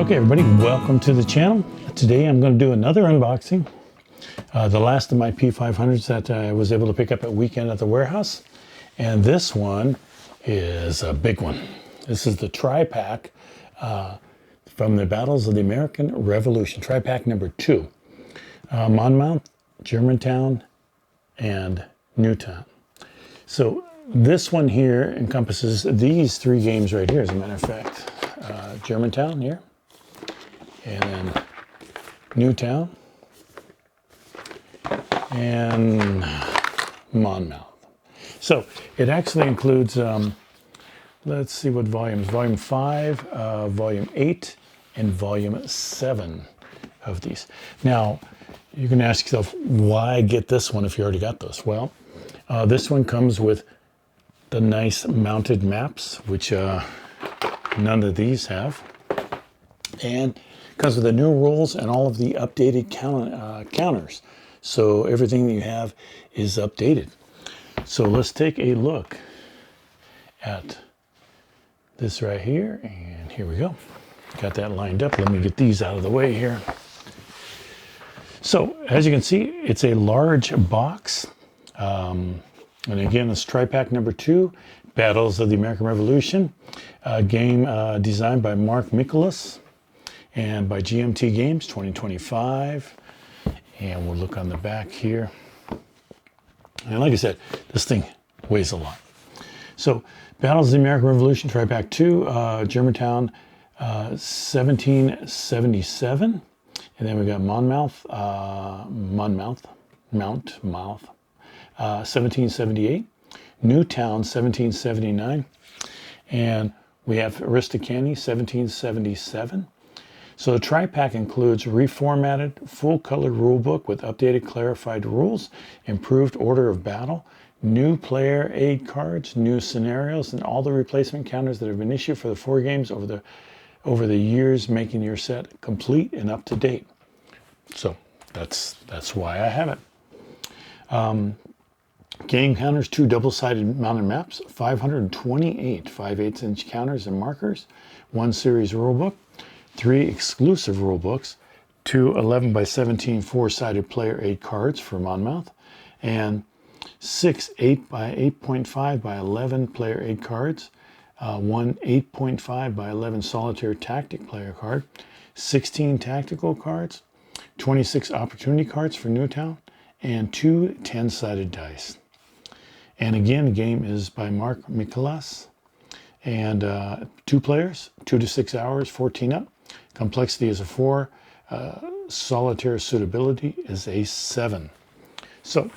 Okay everybody, welcome to the channel. Today I'm going to do another unboxing. The last of my P500s that I was able to pick up at weekend at the warehouse. And this one is a big one. This is the tri-pack from the Battles of the American Revolution. Tri-pack number 2. Monmouth, Germantown, and Newtown. So this one here encompasses these 3 games right here, as a matter of fact. Germantown here, and then Newtown, and Monmouth. So it actually includes, let's see what volumes, volume 5, volume 8, and volume 7 of these. Now, you can ask yourself, why get this one if you already got those? Well, this one comes with the nice mounted maps, which none of these have. And because of the new rules and all of the updated counters. So everything that you have is updated. So let's take a look at this right here. And here we go. Got that lined up. Let me get these out of the way here. So as you can see, it's a large box. And again, it's tri-pack number 2, Battles of the American Revolution. Game designed by Mark Mikolas and by GMT Games 2025. And we'll look on the back here. And like I said, this thing weighs a lot. So Battles of the American Revolution, tri-pack 2, Germantown 1777. And then we got Monmouth, 1778. Newtown 1779. And we have Aristocani 1777. So the tri-pack includes reformatted, full-colored rulebook with updated, clarified rules, improved order of battle, new player aid cards, new scenarios, and all the replacement counters that have been issued for the 4 games over the years, making your set complete and up to date. So that's why I have it. Game counters, 2 double-sided mounted maps, 528 5/8" counters and markers, 1 series rulebook, 3 exclusive rulebooks, 2 11x17 4-sided player aid cards for Monmouth, and 6 8x8.5x11 player aid cards, 1 8.5x11 solitaire tactic player card, 16 tactical cards, 26 opportunity cards for Newtown, and 2 10-sided dice. And again, the game is by Mark Mikolas, and 2 players, 2 to 6 hours, 14 up. Complexity is a 4. Solitaire suitability is a 7. So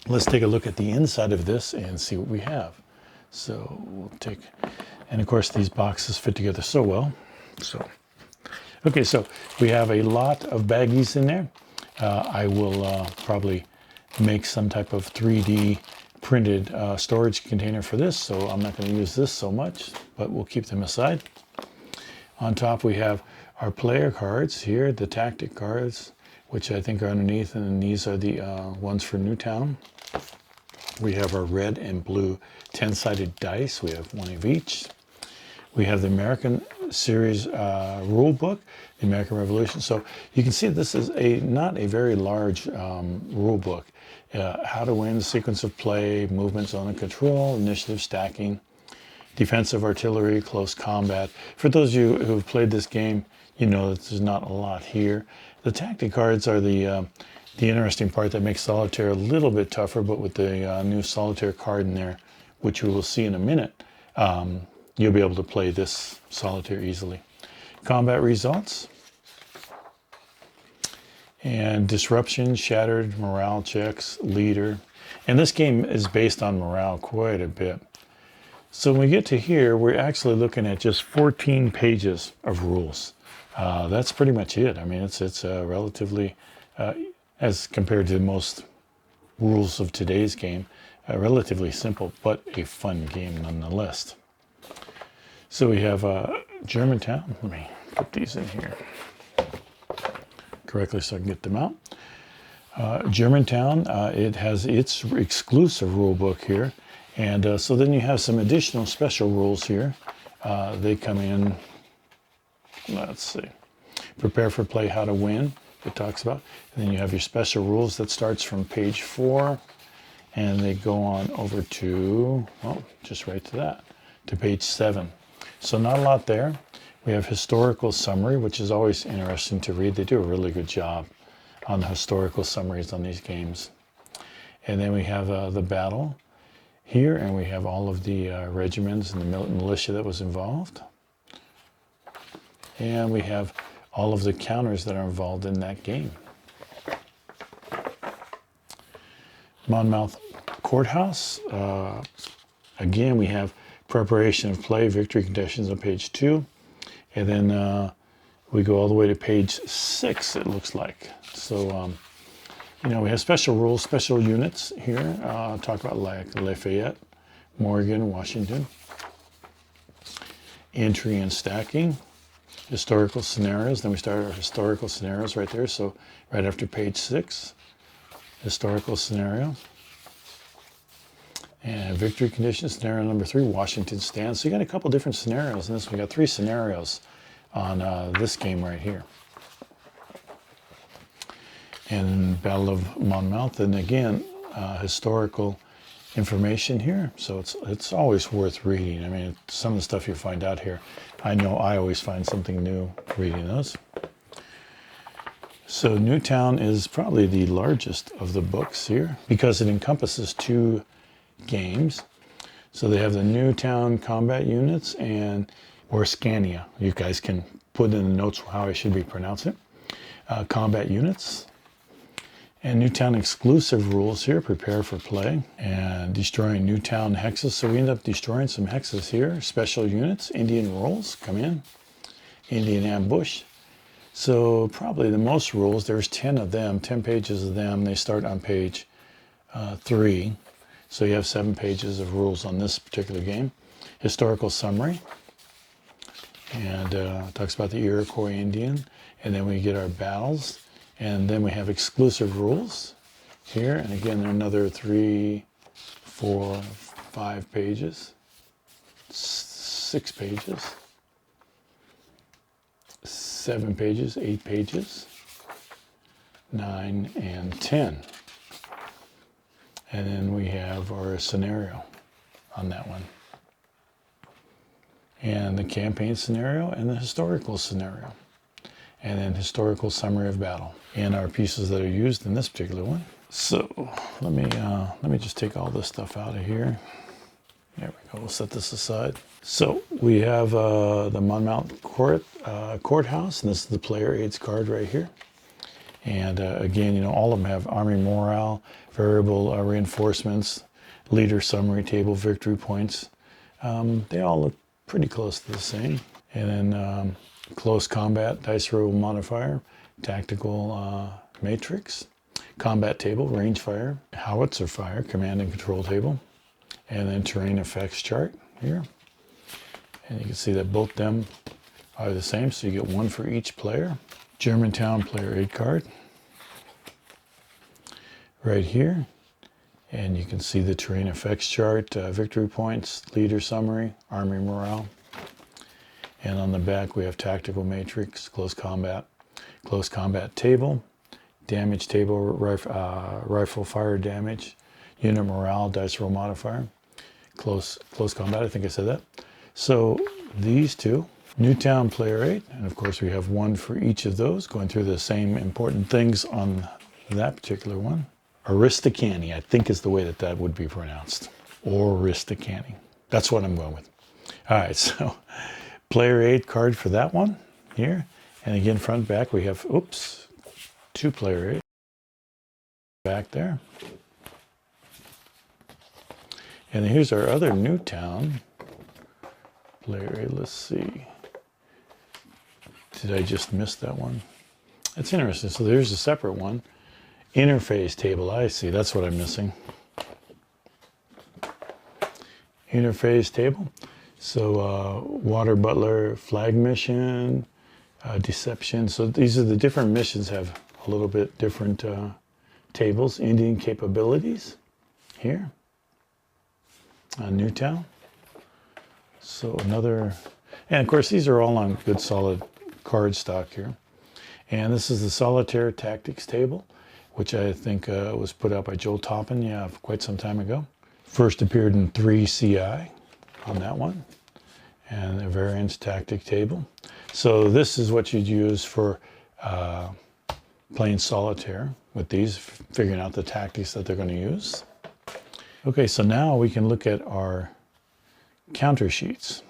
let's take a look at the inside of this and see what we have. So we'll take, and of course these boxes fit together so well. So, okay, so we have a lot of baggies in there. I will probably make some type of 3D printed storage container for this, so I'm not going to use this so much, but we'll keep them aside. On top we have our player cards here, the tactic cards, which I think are underneath, and these are the ones for Newtown. We have our red and blue 10-sided dice. We have 1 of each. We have the American Series rule book, the American Revolution. So you can see this is not a very large rule book. How to win, sequence of play, movement, zone and control, initiative, stacking, defensive artillery, close combat. For those of you who've played this game, you know that there's not a lot here. The tactic cards are the interesting part that makes solitaire a little bit tougher, but with the new solitaire card in there, which we will see in a minute, you'll be able to play this solitaire easily. Combat results. And disruption, shattered, morale checks, leader. And this game is based on morale quite a bit. So when we get to here, we're actually looking at just 14 pages of rules. That's pretty much it. I mean, it's relatively, as compared to most rules of today's game, relatively simple, but a fun game nonetheless. So we have Germantown. Let me put these in here correctly so I can get them out. Germantown, it has its exclusive rule book here. And so then you have some additional special rules here. They come in Let's see. Prepare for play, how to win. It talks about. And then you have your special rules that starts from page 4. And they go on over to, well, just right to that, to page 7. So not a lot there. We have historical summary, which is always interesting to read. They do a really good job on the historical summaries on these games. And then we have the battle here, and we have all of the regiments and the militia that was involved. And we have all of the counters that are involved in that game. Monmouth Courthouse. Again, we have preparation of play, victory conditions on page 2. And then we go all the way to page 6, it looks like. So, you know, we have special rules, special units here. Talk about like Lafayette, Morgan, Washington. Entry and stacking. Historical scenarios. Then we start our historical scenarios right there. So right after page 6, historical scenario. And victory conditions, scenario number 3, Washington stands. So you got a couple different scenarios in this. We got 3 scenarios on this game right here. And Battle of Monmouth, and again, historical information here. So it's always worth reading. I mean, some of the stuff you find out here, I know I always find something new reading those. So Newtown is probably the largest of the books here because it encompasses 2 games. So they have the Newtown combat units and or Scania. You guys can put in the notes how I should be pronouncing it. Combat units. And Newtown exclusive rules here, prepare for play, and destroying Newtown hexes. So we end up destroying some hexes here. Special units, Indian rolls come in, Indian ambush. So probably the most rules, there's 10 of them, 10 pages of them. They start on page 3. So you have 7 pages of rules on this particular game. Historical summary, and talks about the Iroquois Indian. And then we get our battles. And then we have exclusive rules here. And again, there are another 3, 4, 5 pages, 6 pages, 7 pages, 8 pages, 9 and 10. And then we have our scenario on that one. And the campaign scenario and the historical scenario. And then historical summary of battle and our pieces that are used in this particular one. So let me just take all this stuff out of here. There we go. We'll set this aside. So we have the Monmouth Courthouse, and this is the player aids card right here. And again, you know, all of them have army morale, variable reinforcements, leader summary table, victory points. They all look pretty close to the same. And then close combat, dice roll modifier, tactical matrix, combat table, range fire, howitzer fire, command and control table, and then terrain effects chart here. And you can see that both them are the same, so you get 1 for each player. Germantown player aid card right here. And you can see the terrain effects chart, victory points, leader summary, army morale. And on the back, we have tactical matrix, close combat table, damage table, rifle fire damage, unit morale, dice roll modifier, close combat, I think I said that. So these 2, Newtown player 8, and of course we have 1 for each of those, going through the same important things on that particular one. Aristocani, I think is the way that would be pronounced. Or Aristocani. That's what I'm going with. All right, so player aid card for that one here. And again, front and back, we have, 2 player aid back there. And then here's our other Newtown player aid. Let's see. Did I just miss that one? That's interesting. So there's a separate one. Interface table, I see. That's what I'm missing. Interface table. So Water Butler flag mission, deception. So these are the different missions have a little bit different tables. Indian capabilities here. Newtown. So another, and of course these are all on good solid cardstock here. And this is the Solitaire Tactics table, which I think was put out by Joel Toppin, quite some time ago. First appeared in 3 CI on that one, and a variance tactic table. So this is what you'd use for playing solitaire with these, figuring out the tactics that they're going to use. Okay, so now we can look at our counter sheets.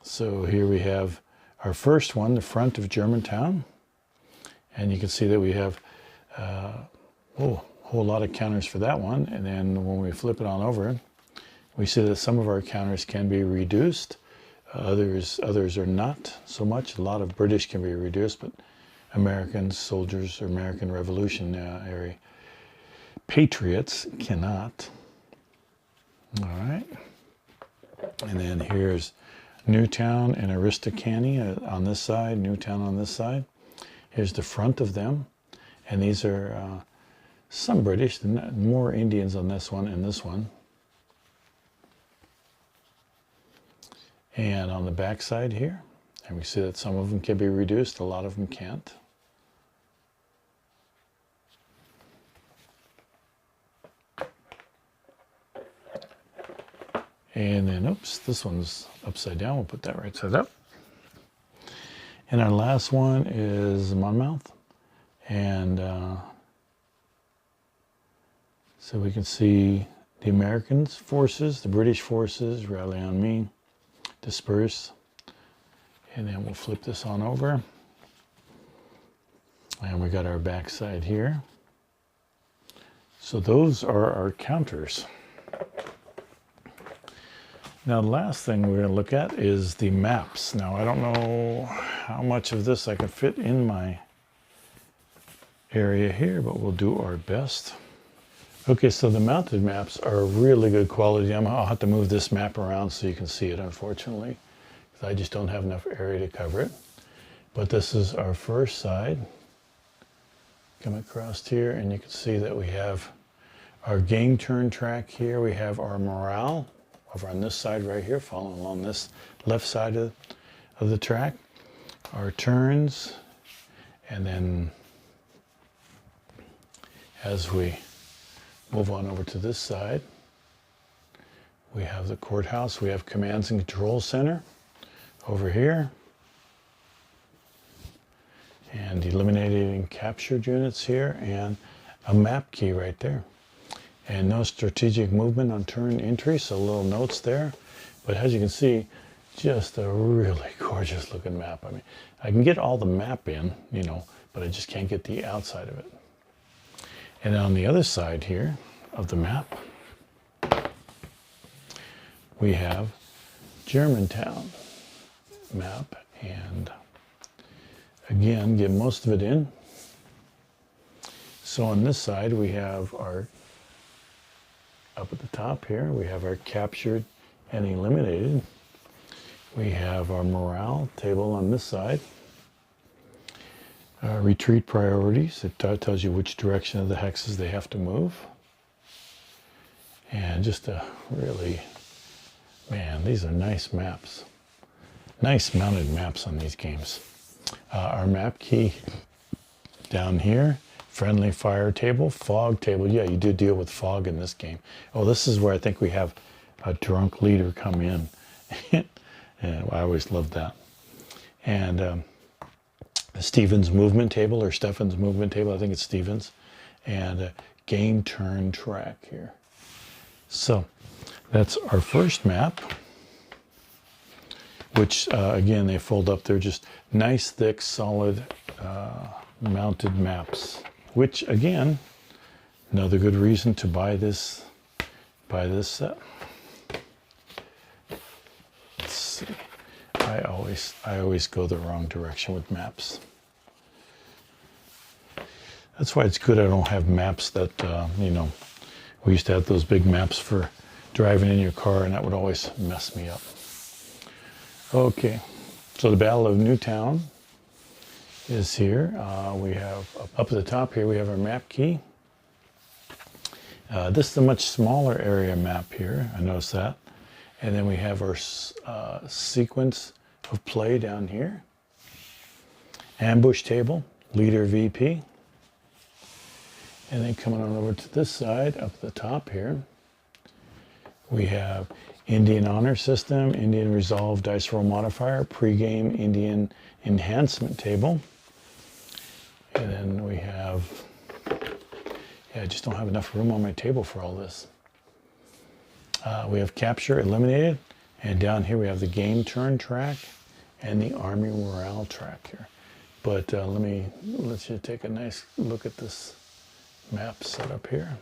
So here we have our first one, the front of Germantown, and you can see that we have a whole lot of counters for that one. And then when we flip it on over, we see that some of our counters can be reduced. Others are not so much. A lot of British can be reduced, but American soldiers or American Revolutionary patriots cannot. All right. And then here's Newtown and Aristocani on this side, Newtown on this side. Here's the front of them. And these are some British, more Indians on this one and this one. And on the back side here, and we see that some of them can be reduced, a lot of them can't. And then, oops, this one's upside down. We'll put that right side up. And our last one is Monmouth. And so we can see the American forces, the British forces, rally on me, disperse. And then we'll flip this on over. And we got our back side here. So those are our counters. Now, the last thing we're going to look at is the maps. Now, I don't know how much of this I can fit in my area here, but we'll do our best. Okay, so the mounted maps are really good quality. I'll have to move this map around so you can see it, unfortunately, because I just don't have enough area to cover it. But this is our first side. Come across here, and you can see that we have our game turn track here. We have our morale over on this side right here, following along this left side of the track. Our turns, and then as we move on over to this side, we have the courthouse. We have commands and control center over here, and eliminating captured units here, and a map key right there. And no strategic movement on turn entry, so little notes there. But as you can see, just a really gorgeous looking map. I mean, I can get all the map in, but I just can't get the outside of it. And on the other side here of the map, we have Germantown map. And again, get most of it in. So on this side, we have our up at the top here, we have our captured and eliminated. We have our morale table on this side. Retreat priorities. It tells you which direction of the hexes they have to move. And just a really, man, these are nice maps. Nice mounted maps on these games. Our map key down here. Friendly fire table, fog table. Yeah, you do deal with fog in this game. Oh, this is where I think we have a drunk leader come in. And I always loved that. And Stephen's movement table, or Stefan's movement table. I think it's Stephen's. And game turn track here. So that's our first map, which again, they fold up. They're just nice, thick, solid mounted maps. Which again, another good reason to buy this set. Let's see. I always go the wrong direction with maps. That's why it's good I don't have maps that we used to have those big maps for driving in your car, and that would always mess me up. Okay, so the Battle of Newtown is here. We have up at the top here, we have our map key. This is a much smaller area map here, I noticed that. And then we have our sequence of play down here. ambush table, leader VP. And then coming on over to this side, up the top here, we have Indian Honor System, Indian Resolve Dice Roll Modifier, Pre-Game Indian Enhancement Table. And then we have, I just don't have enough room on my table for all this. We have Capture Eliminated, and down here we have the Game Turn track and the Army Morale track here. But let's just take a nice look at this map setup here.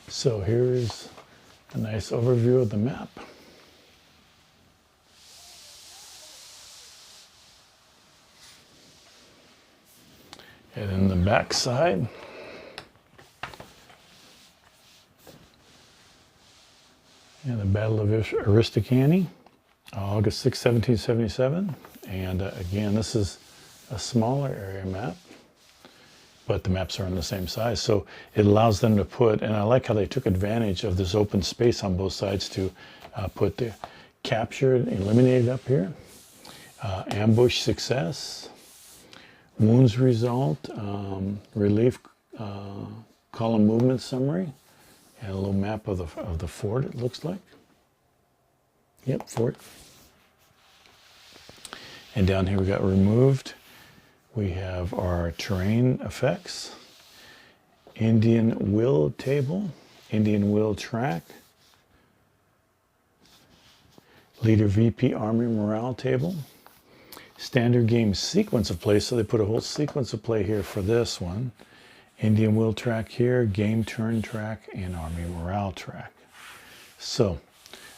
So here's a nice overview of the map. And then the back side, and the Battle of Aristocani, August 6, 1777. And again, this is a smaller area map, but the maps are on the same size. So it allows them to put, and I like how they took advantage of this open space on both sides to put the captured, eliminated up here, ambush success, wounds result, relief column movement summary, and a little map of the fort, it looks like. Yep, fort. And down here we got removed. We have our terrain effects, Indian will table, Indian will track, leader VP Army morale table, standard game sequence of play. So they put a whole sequence of play here for this one. Indian will track here, game turn track, and Army morale track. So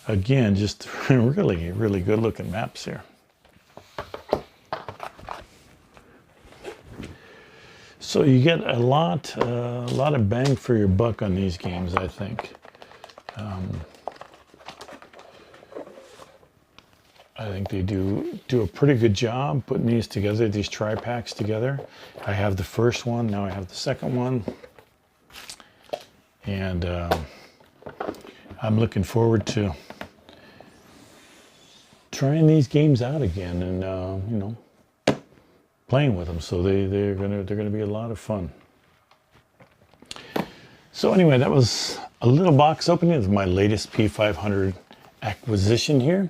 again, just really, really good looking maps here. So you get a lot of bang for your buck on these games, I think. I think they do a pretty good job putting these together, these tri-packs together. I have the first one, now I have the second one. And I'm looking forward to trying these games out again and, you know, playing with them. So they're gonna be a lot of fun. So anyway, that was a little box opening of my latest P500 acquisition here.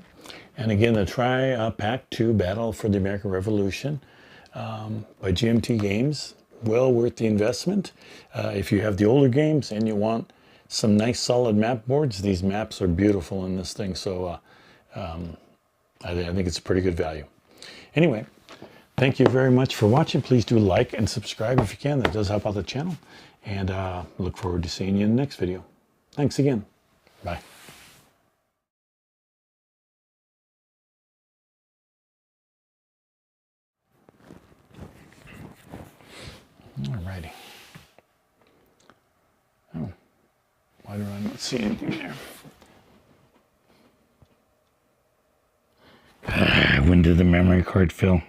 And again, the Tri-Pack 2 Battle for the American Revolution by GMT Games. Well worth the investment. If you have the older games and you want some nice solid map boards, these maps are beautiful in this thing. So I think it's a pretty good value. Anyway, thank you very much for watching. Please do like and subscribe if you can. That does help out the channel. And look forward to seeing you in the next video. Thanks again. Bye. Alrighty. Oh, why do I not see anything there? When did the memory card fill?